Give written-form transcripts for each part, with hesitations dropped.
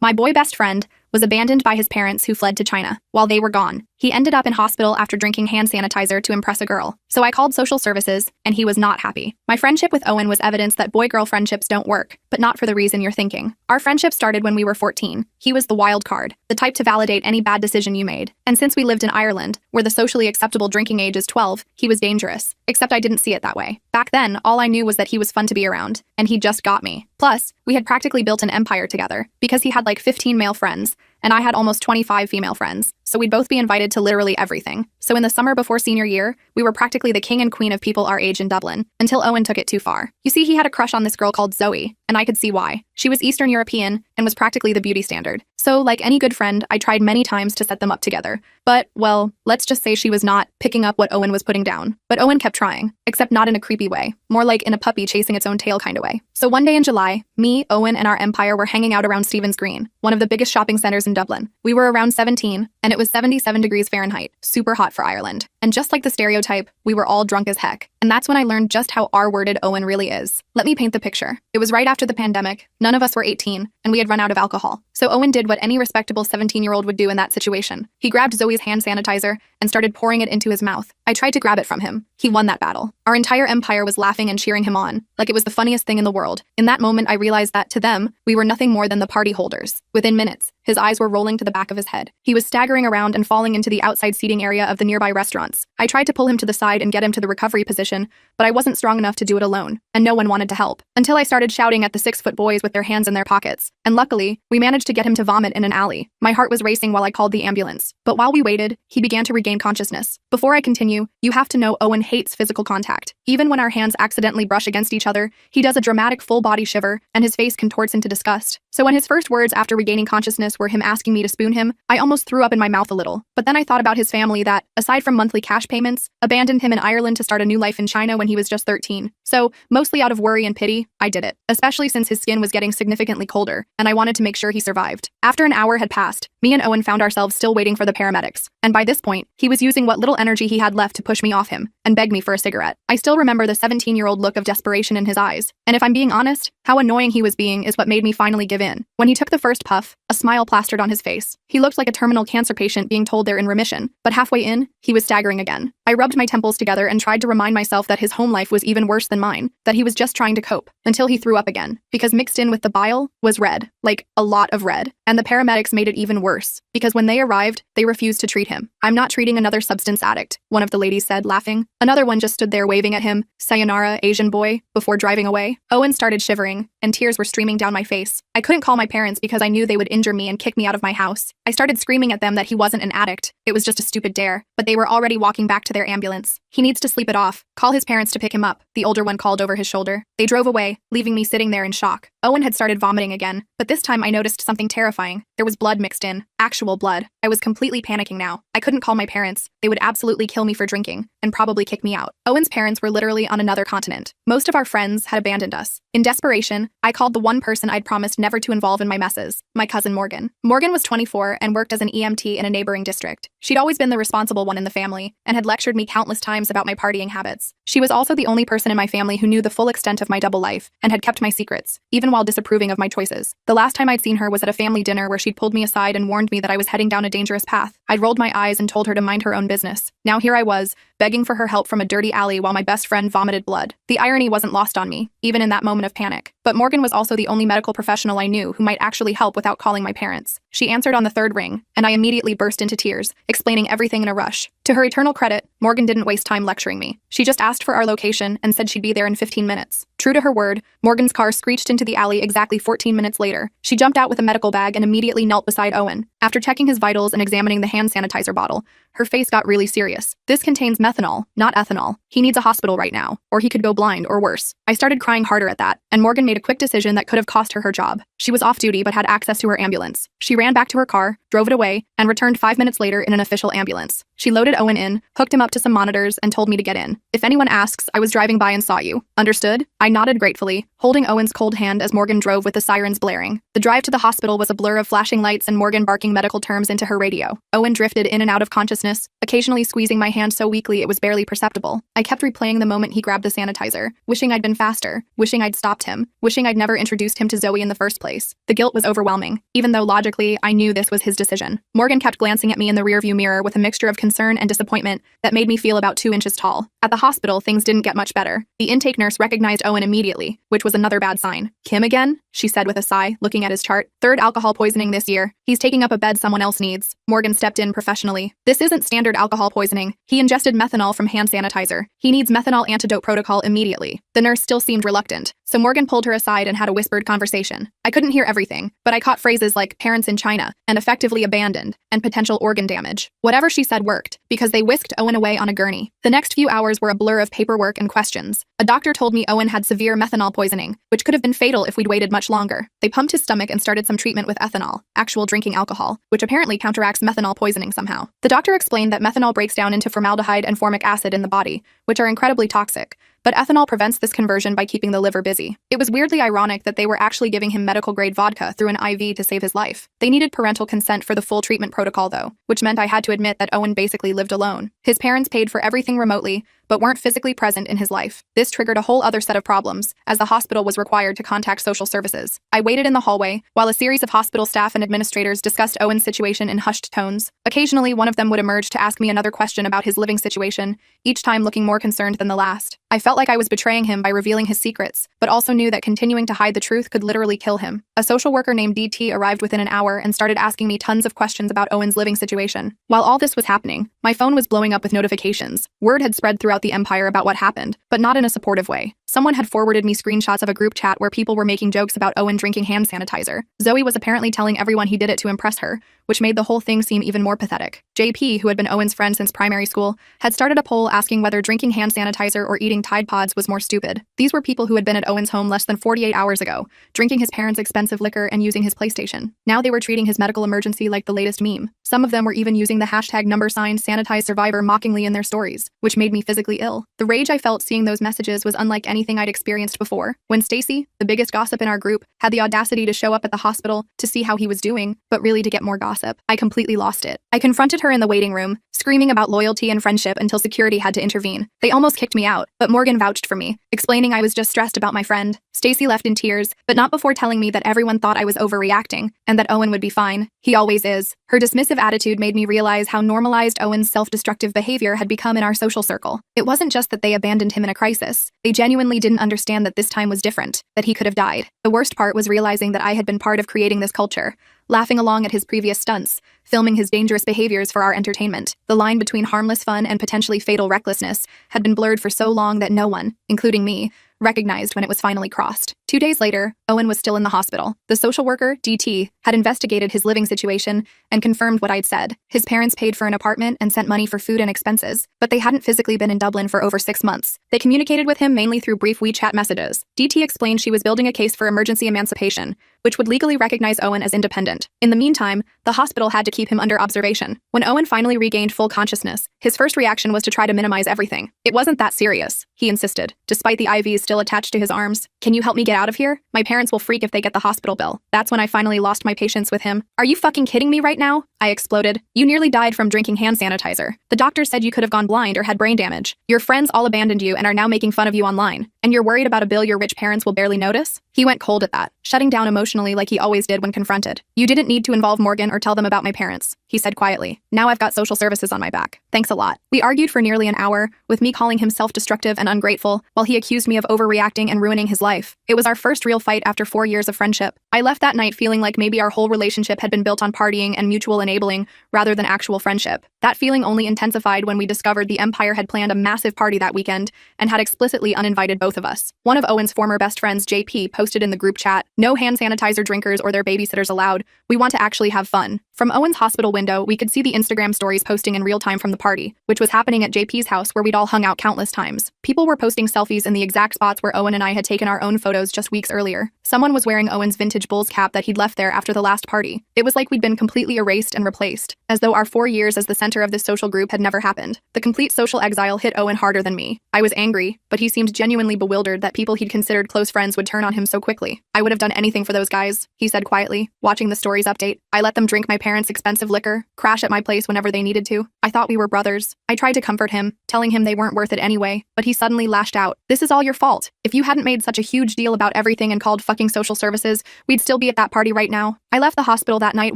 My boy best friend was abandoned by his parents who fled to China while they were gone. He ended up in hospital after drinking hand sanitizer to impress a girl. So I called social services, and he was not happy. My friendship with Owen was evidence that boy-girl friendships don't work, but not for the reason you're thinking. Our friendship started when we were 14. He was the wild card, the type to validate any bad decision you made. And since we lived in Ireland, where the socially acceptable drinking age is 12, he was dangerous. Except I didn't see it that way. Back then, all I knew was that he was fun to be around, and he just got me. Plus, we had practically built an empire together, because he had like 15 male friends, and I had almost 25 female friends, so we'd both be invited to literally everything. So in the summer before senior year, we were practically the king and queen of people our age in Dublin, until Owen took it too far. You see, he had a crush on this girl called Zoe, and I could see why. She was Eastern European and was practically the beauty standard. So, like any good friend, I tried many times to set them up together. But, well, let's just say she was not picking up what Owen was putting down. But Owen kept trying, except not in a creepy way, more like in a puppy chasing its own tail kind of way. So one day in July, me, Owen, and our empire were hanging out around Stephen's Green, one of the biggest shopping centers in Dublin. We were around 17, and it was 77 degrees Fahrenheit, super hot for Ireland. And just like the stereotype, we were all drunk as heck. And that's when I learned just how R-worded Owen really is. Let me paint the picture. It was right after the pandemic, none of us were 18, and we had run out of alcohol. So Owen did what any respectable 17-year-old would do in that situation. He grabbed Zoe's hand sanitizer and started pouring it into his mouth. I tried to grab it from him. He won that battle. Our entire empire was laughing and cheering him on, like it was the funniest thing in the world. In that moment, I realized that, to them, we were nothing more than the party holders. Within minutes, his eyes were rolling to the back of his head. He was staggering around and falling into the outside seating area of the nearby restaurants. I tried to pull him to the side and get him to the recovery position, but I wasn't strong enough to do it alone, and no one wanted to help. Until I started shouting at the 6-foot boys with their hands in their pockets. And luckily, we managed to get him to vomit in an alley. My heart was racing while I called the ambulance. But while we waited, he began to regain consciousness. Before I continue, you have to know Owen hates physical contact. Even when our hands accidentally brush against each other, he does a dramatic full-body shiver, and his face contorts into disgust. So when his first words after regaining consciousness were him asking me to spoon him, I almost threw up in my mouth a little. But then I thought about his family that, aside from monthly cash payments, abandoned him in Ireland to start a new life in China when he was just 13. So, mostly out of worry and pity, I did it. Especially since his skin was getting significantly colder, and I wanted to make sure he survived. After an hour had passed, me and Owen found ourselves still waiting for the paramedics. And by this point, he was using what little energy he had left to push me off him, and beg me for a cigarette. I still remember the 17-year-old look of desperation in his eyes. And if I'm being honest, how annoying he was being is what made me finally give in. When he took the first puff, a smile plastered on his face. He looked like a terminal cancer patient being told they're in remission, but halfway in, he was staggering again. I rubbed my temples together and tried to remind myself that his home life was even worse than mine, that he was just trying to cope, until he threw up again. Because mixed in with the bile was red, like a lot of red. And the paramedics made it even worse, because when they arrived, they refused to treat him. "I'm not treating another substance addict," one of the ladies said, laughing. Another one just stood there waving at him, "Sayonara, Asian boy," before driving away. Owen started shivering, and tears were streaming down my face. I couldn't call my parents because I knew they would injure me and kick me out of my house. I started screaming at them that he wasn't an addict. It was just a stupid dare. But they were already walking back to their ambulance. "He needs to sleep it off. Call his parents to pick him up," the older one called over his shoulder. They drove away, leaving me sitting there in shock. Owen had started vomiting again, but this time I noticed something terrifying. There was blood mixed in. Actual blood. I was completely panicking now. I couldn't call my parents. They would absolutely kill me for drinking, and probably kick me out. Owen's parents were literally on another continent. Most of our friends had abandoned us. In desperation, I called the one person I'd promised never to involve in my messes, my cousin Morgan. Morgan was 24 and worked as an EMT in a neighboring district. She'd always been the responsible one in the family, and had lectured me countless times about my partying habits. She was also the only person in my family who knew the full extent of my double life, and had kept my secrets, even while disapproving of my choices. The last time I'd seen her was at a family dinner where she'd pulled me aside and warned me that I was heading down a dangerous path. I'd rolled my eyes and told her to mind her own business. Now here I was, begging for her help from a dirty alley while my best friend vomited blood. The irony wasn't lost on me, even in that moment of panic. But Morgan was also the only medical professional I knew who might actually help without calling my parents. She answered on the third ring, and I immediately burst into tears, explaining everything in a rush. To her eternal credit, Morgan didn't waste time lecturing me. She just asked for our location and said she'd be there in 15 minutes. True to her word, Morgan's car screeched into the alley exactly 14 minutes later. She jumped out with a medical bag and immediately knelt beside Owen. After checking his vitals and examining the hand sanitizer bottle, her face got really serious. "This contains methanol, not ethanol. He needs a hospital right now, or he could go blind or worse." I started crying harder at that, and Morgan made a quick decision that could have cost her her job. She was off duty but had access to her ambulance. She ran back to her car, drove it away, and returned 5 minutes later in an official ambulance. She loaded Owen in, hooked him up to some monitors, and told me to get in. If anyone asks, I was driving by and saw you. Understood? I nodded gratefully, holding Owen's cold hand as Morgan drove with the sirens blaring. The drive to the hospital was a blur of flashing lights and Morgan barking medical terms into her radio. Owen drifted in and out of consciousness, occasionally squeezing my hand so weakly it was barely perceptible. I kept replaying the moment he grabbed the sanitizer, wishing I'd been faster, wishing I'd stopped him, wishing I'd never introduced him to Zoe in the first place. The guilt was overwhelming, even though logically I knew this was his decision. Morgan kept glancing at me in the rearview mirror with a mixture of concern and disappointment that made me feel about 2 inches tall. At the hospital, things didn't get much better. The intake nurse recognized Owen immediately, which was another bad sign. Kim again? She said with a sigh, looking at his chart. 3rd alcohol poisoning this year. He's taking up a bed someone else needs. Morgan stepped in professionally. This isn't standard alcohol poisoning. He ingested methanol from hand sanitizer. He needs methanol antidote protocol immediately. The nurse still seemed reluctant, so Morgan pulled her aside and had a whispered conversation. I couldn't hear everything, but I caught phrases like parents in China, and effectively abandoned, and potential organ damage. Whatever she said worked, because they whisked Owen away on a gurney. The next few hours were a blur of paperwork and questions. A doctor told me Owen had severe methanol poisoning, which could have been fatal if we'd waited much longer. They pumped his stomach and started some treatment with ethanol, actual drinking alcohol, which apparently counteracts methanol poisoning somehow. The doctor explained that methanol breaks down into formaldehyde and formic acid in the body, which are incredibly toxic, but ethanol prevents this conversion by keeping the liver busy. It was weirdly ironic that they were actually giving him medical-grade vodka through an IV to save his life. They needed parental consent for the full treatment protocol though, which meant I had to admit that Owen basically lived alone. His parents paid for everything remotely, but weren't physically present in his life. This triggered a whole other set of problems, as the hospital was required to contact social services. I waited in the hallway, while a series of hospital staff and administrators discussed Owen's situation in hushed tones. Occasionally, one of them would emerge to ask me another question about his living situation, each time looking more concerned than the last. I felt like I was betraying him by revealing his secrets, but also knew that continuing to hide the truth could literally kill him. A social worker named DT arrived within an hour and started asking me tons of questions about Owen's living situation. While all this was happening, my phone was blowing up with notifications. Word had spread throughout the empire about what happened, but not in a supportive way. Someone had forwarded me screenshots of a group chat where people were making jokes about Owen drinking hand sanitizer. Zoe was apparently telling everyone he did it to impress her, which made the whole thing seem even more pathetic. JP, who had been Owen's friend since primary school, had started a poll asking whether drinking hand sanitizer or eating Tide Pods was more stupid. These were people who had been at Owen's home less than 48 hours ago, drinking his parents' expensive liquor and using his PlayStation. Now they were treating his medical emergency like the latest meme. Some of them were even using the hashtag #SanitizeSurvivor mockingly in their stories, which made me physically ill. The rage I felt seeing those messages was unlike anything I'd experienced before. When Stacy, the biggest gossip in our group, had the audacity to show up at the hospital to see how he was doing, but really to get more gossip, I completely lost it. I confronted her in the waiting room, screaming about loyalty and friendship until security had to intervene. They almost kicked me out, but Morgan vouched for me, explaining I was just stressed about my friend. Stacy left in tears, but not before telling me that everyone thought I was overreacting, and that Owen would be fine. He always is. Her dismissive attitude made me realize how normalized Owen's self-destructive behavior had become in our social circle. It wasn't just that they abandoned him in a crisis. They genuinely didn't understand that this time was different, that he could have died. The worst part was realizing that I had been part of creating this culture, laughing along at his previous stunts, filming his dangerous behaviors for our entertainment. The line between harmless fun and potentially fatal recklessness had been blurred for so long that no one, including me, recognized when it was finally crossed. 2 days later, Owen was still in the hospital. The social worker, DT, had investigated his living situation and confirmed what I'd said. His parents paid for an apartment and sent money for food and expenses, but they hadn't physically been in Dublin for over 6 months. They communicated with him mainly through brief WeChat messages. DT explained she was building a case for emergency emancipation, which would legally recognize Owen as independent. In the meantime, the hospital had to keep him under observation. When Owen finally regained full consciousness, his first reaction was to try to minimize everything. It wasn't that serious, he insisted, despite the IVs still attached to his arms. Can you help me get out of here? My parents will freak if they get the hospital bill. That's when I finally lost my patience with him. Are you fucking kidding me right now? I exploded. You nearly died from drinking hand sanitizer. The doctor said you could have gone blind or had brain damage. Your friends all abandoned you and are now making fun of you online. And you're worried about a bill your rich parents will barely notice? He went cold at that, shutting down emotionally like he always did when confronted. You didn't need to involve Morgan or tell them about my parents, he said quietly. Now I've got social services on my back. Thanks a lot. We argued for nearly an hour, with me calling him self-destructive and ungrateful, while he accused me of overreacting and ruining his life. It was our first real fight after 4 years of friendship. I left that night feeling like maybe our whole relationship had been built on partying and mutual enabling rather than actual friendship. That feeling only intensified when we discovered the Empire had planned a massive party that weekend and had explicitly uninvited both of us. One of Owen's former best friends, JP, posted in the group chat, "No hand sanitizer drinkers or their babysitters allowed. We want to actually have fun." From Owen's hospital window, we could see the Instagram stories posting in real time from the party, which was happening at JP's house where we'd all hung out countless times. People were posting selfies in the exact spots where Owen and I had taken our own photos just weeks earlier. Someone was wearing Owen's vintage Bulls cap that he'd left there after the last party. It was like we'd been completely erased and replaced, as though our 4 years as the center of this social group had never happened. The complete social exile hit Owen harder than me. I was angry, but he seemed genuinely bewildered that people he'd considered close friends would turn on him so quickly. I would have done anything for those guys, he said quietly, watching the stories update. I let them drink my parents' expensive liquor, crash at my place whenever they needed to. I thought we were brothers. I tried to comfort him, telling him they weren't worth it anyway, but he suddenly lashed out. This is all your fault. If you hadn't made such a huge deal about everything and called fucking social services, we'd still be at that party right now. I left the hospital that night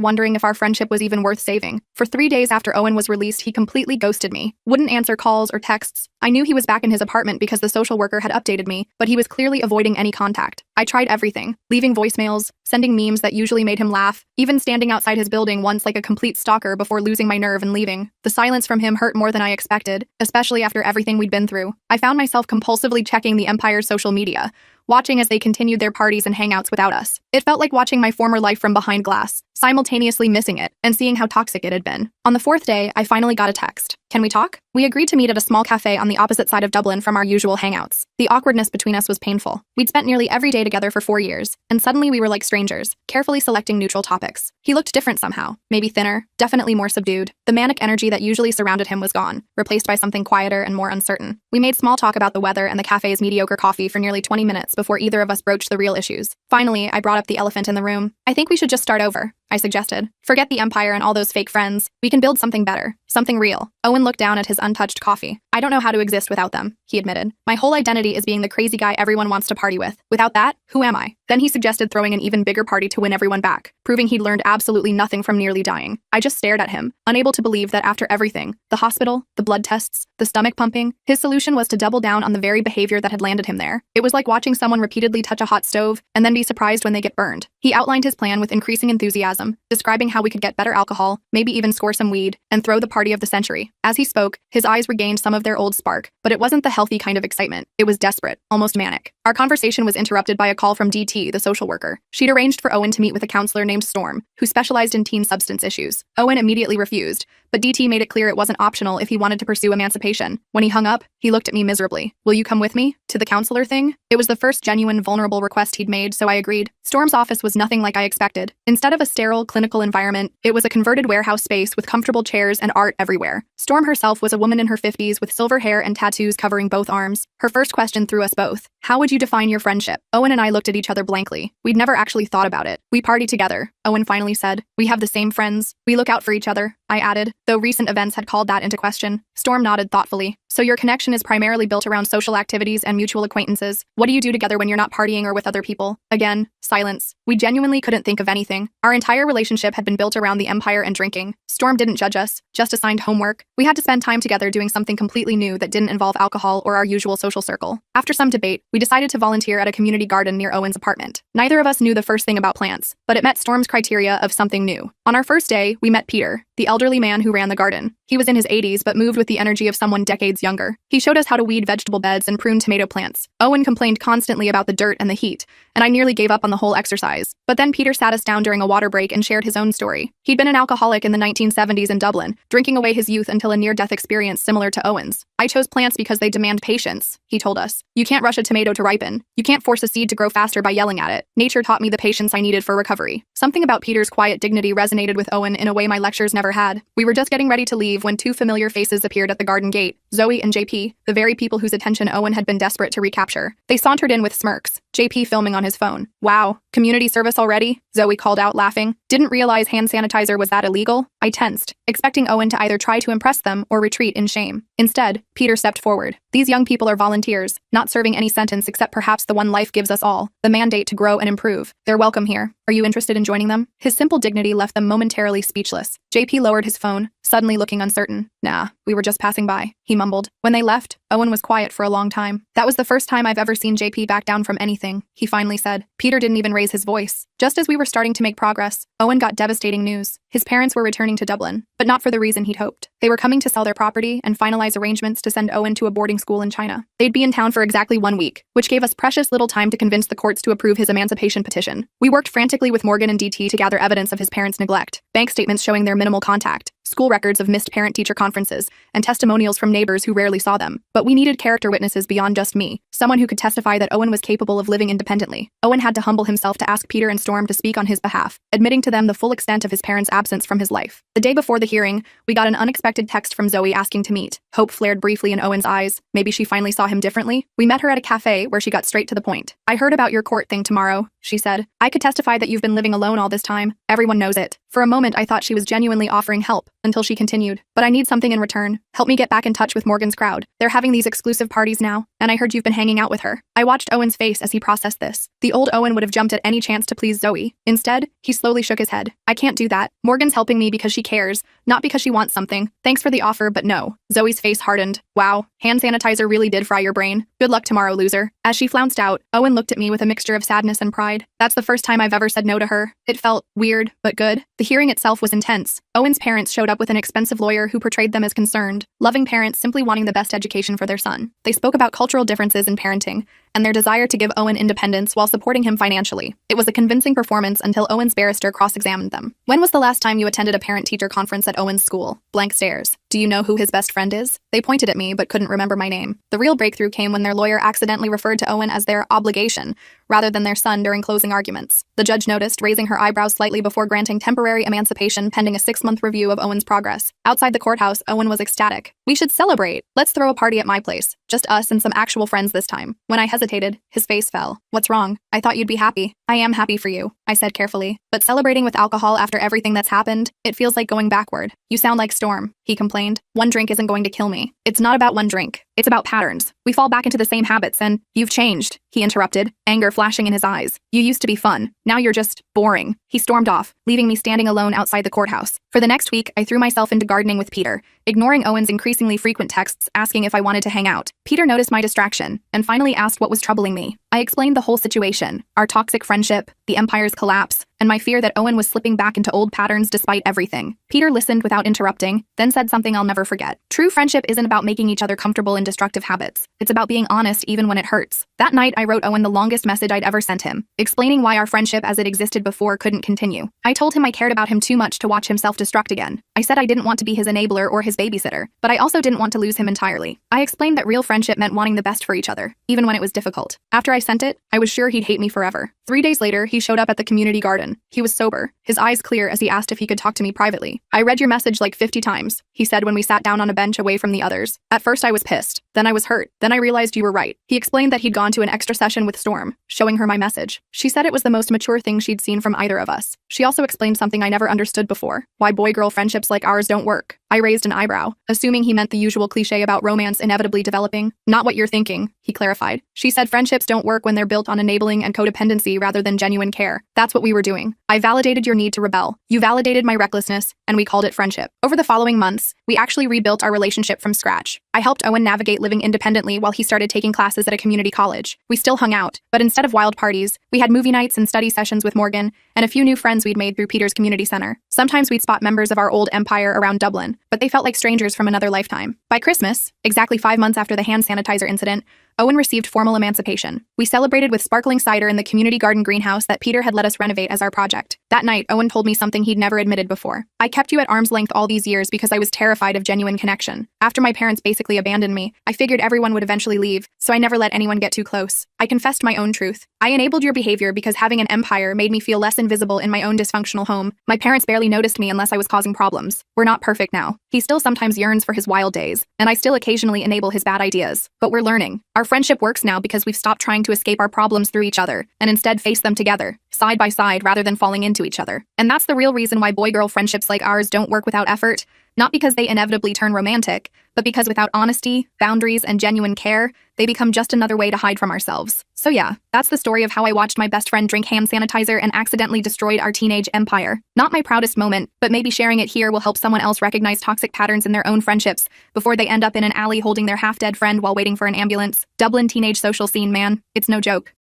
wondering if our friendship was even worth saving. For 3 days after Owen was released, he completely ghosted me. Wouldn't answer calls or texts. I knew he was back in his apartment because the social worker had updated me, but he was clearly avoiding any contact. I tried everything, leaving voicemails, sending memes that usually made him laugh, even standing outside his building once like a complete stalker before losing my nerve and leaving. The silence from him hurt more than I expected, especially after everything we'd been through. I found myself compulsively checking the Empire's social media, watching as they continued their parties and hangouts without us. It felt like watching my former life from behind glass, simultaneously missing it and seeing how toxic it had been. On the 4th day, I finally got a text. Can we talk? We agreed to meet at a small cafe on the opposite side of Dublin from our usual hangouts. The awkwardness between us was painful. We'd spent nearly every day together for 4 years, and suddenly we were like strangers, carefully selecting neutral topics. He looked different somehow, maybe thinner, definitely more subdued. The manic energy that usually surrounded him was gone, replaced by something quieter and more uncertain. We made small talk about the weather and the cafe's mediocre coffee for nearly 20 minutes before either of us broached the real issues. Finally, I brought up the elephant in the room. I think we should just start over, I suggested. Forget the Empire and all those fake friends. We can build something better, something real. Owen looked down at his untouched coffee. I don't know how to exist without them, he admitted. My whole identity is being the crazy guy everyone wants to party with. Without that, who am I? Then he suggested throwing an even bigger party to win everyone back, proving he'd learned absolutely nothing from nearly dying. I just stared at him, unable to believe that after everything, the hospital, the blood tests, the stomach pumping, his solution was to double down on the very behavior that had landed him there. It was like watching someone repeatedly touch a hot stove and then be surprised when they get burned. He outlined his plan with increasing enthusiasm, describing how we could get better alcohol, maybe even score some weed, and throw the party of the century. As he spoke, his eyes regained some of their old spark, but it wasn't the healthy kind of excitement. It was desperate, almost manic. Our conversation was interrupted by a call from DT, the social worker. She'd arranged for Owen to meet with a counselor named Storm, who specialized in teen substance issues. Owen immediately refused, but DT made it clear it wasn't optional if he wanted to pursue emancipation. When he hung up, he looked at me miserably. Will you come with me? To the counselor thing? It was the first genuine, vulnerable request he'd made, so I agreed. Storm's office was nothing like I expected. Instead of a sterile, clinical environment, it was a converted warehouse space with comfortable chairs and art everywhere. Storm herself was a woman in her 50s with silver hair and tattoos covering both arms. Her first question threw us both. How would you define your friendship? Owen and I looked at each other blankly. We'd never actually thought about it. We party together, Owen finally said. We have the same friends. We look out for each other, I added, though recent events had called that into question. Storm nodded thoughtfully. So your connection is primarily built around social activities and mutual acquaintances. What do you do together when you're not partying or with other people? Again, silence. We genuinely couldn't think of anything. Our entire relationship had been built around the Empire and drinking. Storm didn't judge us, just assigned homework. We had to spend time together doing something completely new that didn't involve alcohol or our usual social circle. After some debate, we decided to volunteer at a community garden near Owen's apartment. Neither of us knew the first thing about plants, but it met Storm's criteria of something new. On our first day, we met Peter, the elderly man who ran the garden. He was in his 80s but moved with the energy of someone decades younger. He showed us how to weed vegetable beds and prune tomato plants. Owen complained constantly about the dirt and the heat, and I nearly gave up on the whole exercise. But then Peter sat us down during a water break and shared his own story. He'd been an alcoholic in the 1970s in Dublin, drinking away his youth until a near-death experience similar to Owen's. I chose plants because they demand patience, he told us. You can't rush a tomato to ripen. You can't force a seed to grow faster by yelling at it. Nature taught me the patience I needed for recovery. Something about Peter's quiet dignity resonated with Owen in a way my lectures never had. We were just getting ready to leave when 2 familiar faces appeared at the garden gate, Zoe and JP, the very people whose attention Owen had been desperate to recapture. They sauntered in with smirks, JP filming on his phone. Wow, community service already? Zoe called out, laughing. Didn't realize hand sanitizer was that illegal? I tensed, expecting Owen to either try to impress them or retreat in shame. Instead, Peter stepped forward. These young people are volunteers, not serving any sentence except perhaps the one life gives us all, the mandate to grow and improve. They're welcome here. Are you interested in joining them? His simple dignity left them momentarily speechless. JP lowered his phone, suddenly looking uncertain. Nah, we were just passing by, he mumbled. When they left, Owen was quiet for a long time. That was the first time I've ever seen JP back down from anything, he finally said. Peter didn't even raise his voice. Just as we were starting to make progress, Owen got devastating news. His parents were returning to Dublin, but not for the reason he'd hoped. They were coming to sell their property and finalize arrangements to send Owen to a boarding school in China. They'd be in town for exactly 1 week, which gave us precious little time to convince the courts to approve his emancipation petition. We worked frantically with Morgan and DT to gather evidence of his parents' neglect, bank statements showing their minimal contact, school records of missed parent-teacher conferences, and testimonials from neighbors who rarely saw them. But we needed character witnesses beyond just me, someone who could testify that Owen was capable of living independently. Owen had to humble himself to ask Peter and Storm to speak on his behalf, admitting to them the full extent of his parents' absence from his life. The day before the hearing, we got an unexpected text from Zoe asking to meet. Hope flared briefly in Owen's eyes. Maybe she finally saw him differently. We met her at a cafe where she got straight to the point. I heard about your court thing tomorrow, she said. I could testify that you've been living alone all this time. Everyone knows it. For a moment, I thought she was genuinely offering help, until she continued. But I need something in return. Help me get back in touch with Morgan's crowd. They're having these exclusive parties now, and I heard you've been hanging out with her. I watched Owen's face as he processed this. The old Owen would have jumped at any chance to please Zoe. Instead, he slowly shook his head. I can't do that. Morgan's helping me because she cares, not because she wants something. Thanks for the offer, but no. Zoe's face hardened. Wow, hand sanitizer really did fry your brain. Good luck tomorrow, loser. As she flounced out, Owen looked at me with a mixture of sadness and pride. That's the first time I've ever said no to her. It felt weird, but good. The hearing itself was intense. Owen's parents showed up with an expensive lawyer who portrayed them as concerned, loving parents simply wanting the best education for their son. They spoke about cultural differences in parenting and their desire to give Owen independence while supporting him financially. It was a convincing performance until Owen's barrister cross-examined them. When was the last time you attended a parent-teacher conference at Owen's school? Blank stares. Do you know who his best friend is? They pointed at me but couldn't remember my name. The real breakthrough came when their lawyer accidentally referred to Owen as their obligation, rather than their son during closing arguments. The judge noticed, raising her eyebrows slightly before granting temporary emancipation pending a 6-month review of Owen's progress. Outside the courthouse, Owen was ecstatic. We should celebrate. Let's throw a party at my place. Just us and some actual friends this time. When I hesitated, his face fell. What's wrong? I thought you'd be happy. I am happy for you, I said carefully. But celebrating with alcohol after everything that's happened, it feels like going backward. You sound like Storm, he complained. One drink isn't going to kill me. It's not about one drink. It's about patterns. We fall back into the same habits and you've changed, he interrupted, anger flashing in his eyes. You used to be fun. Now you're just boring. He stormed off, leaving me standing alone outside the courthouse. For the next week, I threw myself into gardening with Peter, ignoring Owen's increasingly frequent texts asking if I wanted to hang out. Peter noticed my distraction and finally asked what was troubling me. I explained the whole situation, our toxic friendship, the Empire's collapse, and my fear that Owen was slipping back into old patterns despite everything. Peter listened without interrupting, then said something I'll never forget. True friendship isn't about making each other comfortable in destructive habits. It's about being honest even when it hurts. That night, I wrote Owen the longest message I'd ever sent him, explaining why our friendship as it existed before couldn't continue. I told him I cared about him too much to watch him self-destruct again. I said I didn't want to be his enabler or his babysitter, but I also didn't want to lose him entirely. I explained that real friendship meant wanting the best for each other, even when it was difficult. After I sent it, I was sure he'd hate me forever. 3 days later, he showed up at the community garden. He was sober, his eyes clear as he asked if he could talk to me privately. I read your message like 50 times, he said when we sat down on a bench away from the others. At first I was pissed, then I was hurt, then I realized you were right. He explained that he'd gone to an extra session with Storm, showing her my message. She said it was the most mature thing she'd seen from either of us. She also explained something I never understood before, why boy-girl friendships like ours don't work. I raised an eyebrow, assuming he meant the usual cliche about romance inevitably developing. Not what you're thinking, he clarified. She said friendships don't work when they're built on enabling and codependency rather than genuine care. That's what we were doing. I validated your need to rebel. You validated my recklessness, and we called it friendship. Over the following months, we actually rebuilt our relationship from scratch. I helped Owen navigate living independently while he started taking classes at a community college. We still hung out, but instead of wild parties, we had movie nights and study sessions with Morgan and a few new friends we'd made through Peter's community center. Sometimes we'd spot members of our old empire around Dublin, but they felt like strangers from another lifetime. By Christmas, exactly 5 months after the hand sanitizer incident, Owen received formal emancipation. We celebrated with sparkling cider in the community garden greenhouse that Peter had let us renovate as our project. That night, Owen told me something he'd never admitted before. I kept you at arm's length all these years because I was terrified of genuine connection. After my parents basically abandoned me, I figured everyone would eventually leave, so I never let anyone get too close. I confessed my own truth. I enabled your behavior because having an empire made me feel less invisible in my own dysfunctional home. My parents barely noticed me unless I was causing problems. We're not perfect now. He still sometimes yearns for his wild days, and I still occasionally enable his bad ideas. But we're learning. Our friendship works now because we've stopped trying to escape our problems through each other, and instead face them together, side by side rather than falling into each other. And that's the real reason why boy-girl friendships like ours don't work without effort. Not because they inevitably turn romantic, but because without honesty, boundaries, and genuine care, they become just another way to hide from ourselves. So yeah, that's the story of how I watched my best friend drink hand sanitizer and accidentally destroyed our teenage empire. Not my proudest moment, but maybe sharing it here will help someone else recognize toxic patterns in their own friendships before they end up in an alley holding their half-dead friend while waiting for an ambulance. Dublin teenage social scene, man. It's no joke.